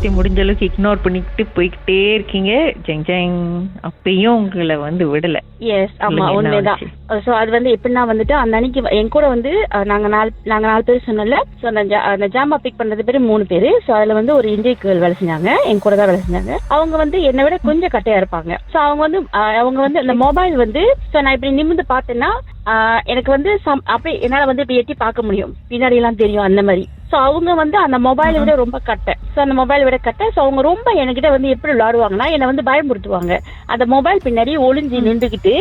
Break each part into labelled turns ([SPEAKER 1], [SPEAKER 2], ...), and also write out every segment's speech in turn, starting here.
[SPEAKER 1] எல்லாத்தையும் முடிஞ்ச அளவுக்கு இக்னோர் பண்ணிக்கிட்டு போய்கிட்டே இருக்கீங்க. ஜெங் ஜெங் அப்பயும் உங்களை வந்து விடல.
[SPEAKER 2] எஸ், ஆமா, உண்மைதான். சோ அது வந்து எப்படின்னா வந்துட்டு அந்த அன்னைக்கு என் கூட வந்து நாங்க 4 பேர் சொன்னோம்ல. சோ அந்த ஜாமா பிக் பண்றது பேரு 3 பேரு. சோ அதுல வந்து ஒரு இந்திய கேர்ள் வேலை செஞ்சாங்க, என் கூட தான் வேலை செஞ்சாங்க. அவங்க வந்து என்னை விட கொஞ்சம் கட்டையா இருப்பாங்க. சோ அவங்க வந்து அந்த மொபைல் வந்து நான் இப்படி நிமிர்ந்து பார்த்தேன்னா எனக்கு வந்து அப்படி என்னால வந்து இப்படி எட்டி பார்க்க முடியும், பின்னாடி எல்லாம் தெரியும் அந்த மாதிரி. சோ அவங்க வந்து அந்த மொபைலை விட ரொம்ப கட்டை. சோ அந்த மொபைலை விட கட்டை. சோ அவங்க ரொம்ப என்கிட்ட வந்து எப்படி விளையாடுவாங்கன்னா என்னை வந்து பயமுறுத்துவாங்க. அந்த மொபைல் பின்னாடி ஒளிஞ்சு நின்றுகிட்டு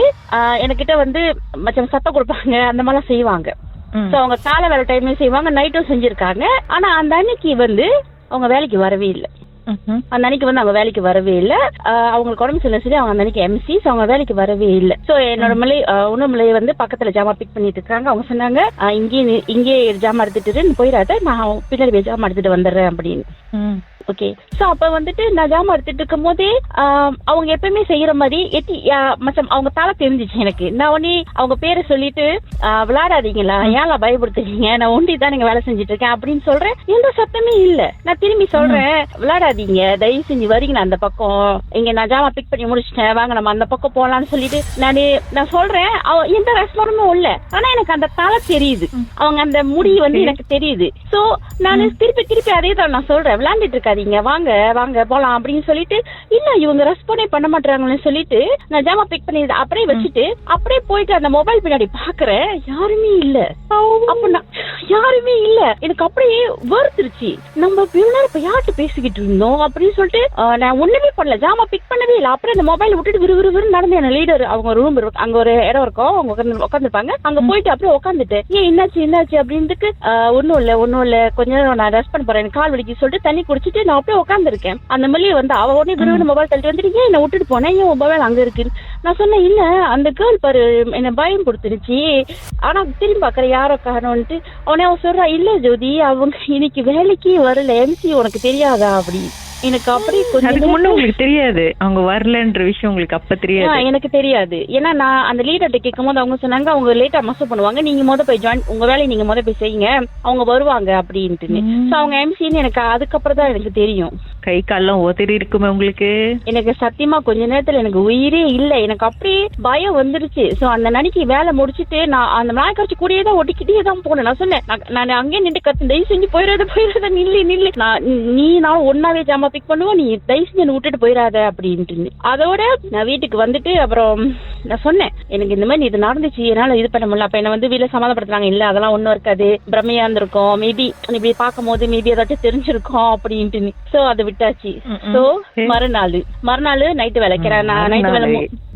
[SPEAKER 2] என்கிட்ட வந்து மச்சம் சத்தம் கொடுப்பாங்க, அந்த மாதிரிலாம் செய்வாங்க. சோ அவங்க காலை வேலை டைம்லயும் செய்வாங்க, நைட்டும் செஞ்சிருக்காங்க. ஆனா அந்த அன்னைக்கு வந்து அவங்க வேலைக்கு வரவே இல்லை. அந்த அன்னைக்கு வந்து அவங்க வேலைக்கு வரவே இல்லை. அவங்களுக்கு உடம்பு சரியில்லை, சரி, அவங்க அந்த அன்னைக்கு எம்சி. அவங்க வேலைக்கு வரவே இல்லை. சோ என்னோட உணவு வந்து பக்கத்துல ஜாமா பிக் பண்ணிட்டு இருக்காங்க. அவங்க சொன்னாங்க இங்கே ஜாமா எடுத்துட்டு போயிடாத, நான் பின்னாடி ஜாமா எடுத்துட்டு வந்துடுறேன் அப்படின்னு. ஓகே. சோ அப்ப வந்துட்டு நான் ஜாமா எடுத்துட்டு இருக்கும் போதே அவங்க எப்பயுமே செய்யற மாதிரி மச்சம் அவங்க தலை தெரிஞ்சிச்சு எனக்கு. நான் ஒன்னே அவங்க பேரை சொல்லிட்டு விளையாடாதீங்களா, ஏன்ல பயப்படுத்துறீங்க, நான் ஒண்டி தான் நீங்க வேலை செஞ்சுட்டு இருக்கேன் அப்படின்னு சொல்றேன். எந்த சத்தமே இல்ல. நான் திரும்பி சொல்றேன், விளையாடாதீங்க, தயவு செஞ்சு வரீங்க அந்த பக்கம், இங்க நான் ஜாமா பிக் பண்ணி முடிச்சிட்டேன், வாங்க நம்ம அந்த பக்கம் போலான்னு சொல்லிட்டு நான் சொல்றேன். எந்த ரெஸ்பான்ஸும் இல்ல. ஆனா எனக்கு அந்த தலை தெரியுது, அவங்க அந்த முடி வந்து எனக்கு தெரியுது. சோ நான் திருப்பி அதே தான் நான் சொல்றேன், விளையாண்டுட்டு இருக்காதீங்க, வாங்க வாங்க போலாம் அப்படின்னு சொல்லிட்டு, இல்ல இவங்க ரெஸ்பாண்டே பண்ண மாட்டாங்கன்னு சொல்லிட்டு நான் ஜாமா பிக் பண்ணி அப்படியே வச்சுட்டு அப்படியே போயிட்டு அந்த மொபைல் பின்னாடி பாக்குறேன், யாருமே இல்ல. அப்ப யாருமே இல்ல. எனக்கு அப்படியே வருத்துருச்சு, நம்ம இப்ப யார்கிட்ட பேசிக்கிட்டு இருந்தோம் அப்படின்னு சொல்லிட்டு நான் ஒண்ணுமே பண்ணல, ஜாமா பிக் பண்ணவே இல்லை. அப்படியே அந்த மொபைல் விட்டுட்டு விறுவிறுன்னு நடந்து என் லீடர் அவங்க ரூம் இருக்கும், அங்க ஒரு இடம் இருக்கும், அவங்க உட்காந்துருப்பாங்க. அங்க போயிட்டு அப்படியே உட்காந்துட்டு ஏன் என்னாச்சு அப்படின்ட்டு ஒன்னும் இல்ல கொஞ்ச நேரம் நான் ரெஸ்ட் பண்ண போறேன், எனக்கு கால் வலிக்கு சொல்லிட்டு தண்ணி குடிச்சிட்டு நான் அப்படியே உட்காந்துருக்கேன். அந்த மாதிரி வந்து அவ உடனே விறுவிறு மொபைல் தள்ளிட்டு வந்துட்டு ஏன் என்ன விட்டுட்டு போனேன், ஏன் மொபைல் அங்க இருக்கு. நான் சொன்னேன், இல்ல அந்த கேர்ள் பாரு என்ன பயம் கொடுத்துருச்சு, ஆனா திரும்பி பாக்குற யாரோ காரணம்ட்டு. அவனே அவன் சொல்றா, இல்ல ஜோதி அவங்க இன்னைக்கு வேலைக்கு வரல, எம்சி உனக்கு தெரியாதா அப்படி. எனக்கு அப்படி கொஞ்சம்
[SPEAKER 1] உங்களுக்கு தெரியாது அவங்க வரலன்ற விஷயம், உங்களுக்கு அப்ப தெரியாது?
[SPEAKER 2] எனக்கு தெரியாது. ஏன்னா நான் அந்த லீடர்கிட்ட கேட்கும் போது அவங்க சொன்னாங்க, அவங்க லேட்டா மசப் பண்ணுவாங்க, நீங்க போய் ஜாயின், உங்க வேலையை நீங்க போய் செய்யுங்க, அவங்க வருவாங்க அப்படின்ட்டு. சோ அவங்க எம்சின்னு எனக்கு அதுக்கப்புறம் தான் எனக்கு தெரியும்.
[SPEAKER 1] கை காலம் உதறி இருக்குமே உங்களுக்கு? எனக்கு
[SPEAKER 2] சத்தியமா கொஞ்ச நேரத்துல எனக்கு உயிரே இல்ல, எனக்கு அப்படியே பயம் வந்துருச்சு. சோ அந்த நடிக்கை வேலை முடிச்சுட்டு நான் அந்த நாய்க்காட்சி கூடயே தான் ஒட்டிக்கிட்டே தான் போனேன். நான் சொன்னேன், நான் அங்கேயே நின்று கத்து, தயவு செஞ்சு போயிடாத நில்லு, நான் ஒன்னாவே ஜாமா பிக் பண்ணுவோம், நீ தயவு செஞ்சு விட்டுட்டு போயிடாத அப்படின்ட்டு. அதோட நான் வீட்டுக்கு வந்துட்டு அப்புறம் நான் சொன்னேன், எனக்கு இந்த மாதிரி இது நடந்துச்சு, என்னால இது பண்ண முடியல. அப்ப என்ன வந்து வீட்டுல சமாதானப்படுத்துறாங்க, இல்ல அதெல்லாம் ஒண்ணும் இருக்காது, பிரமையா இருந்திருக்கும், மேபி இப்படி பார்க்கும் போது மேபி ஏதாச்சும் தெரிஞ்சிருக்கும் அப்படின்ட்டு. சோ அதை விட்டாச்சு. சோ மறுநாள் நைட்டு வேலைக்கிறேன்.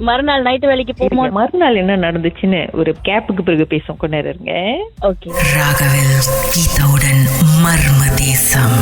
[SPEAKER 2] மறுநாள் நைட்டு வேலைக்கு போகும்போது
[SPEAKER 1] மறுநாள் என்ன நடந்துச்சுன்னு ஒரு கேப்புக்கு பிறகு பேசும், கொண்டு இருங்க.
[SPEAKER 2] ஓகே. ராகவில் கீதாவுடன் மர்ம தேசம்.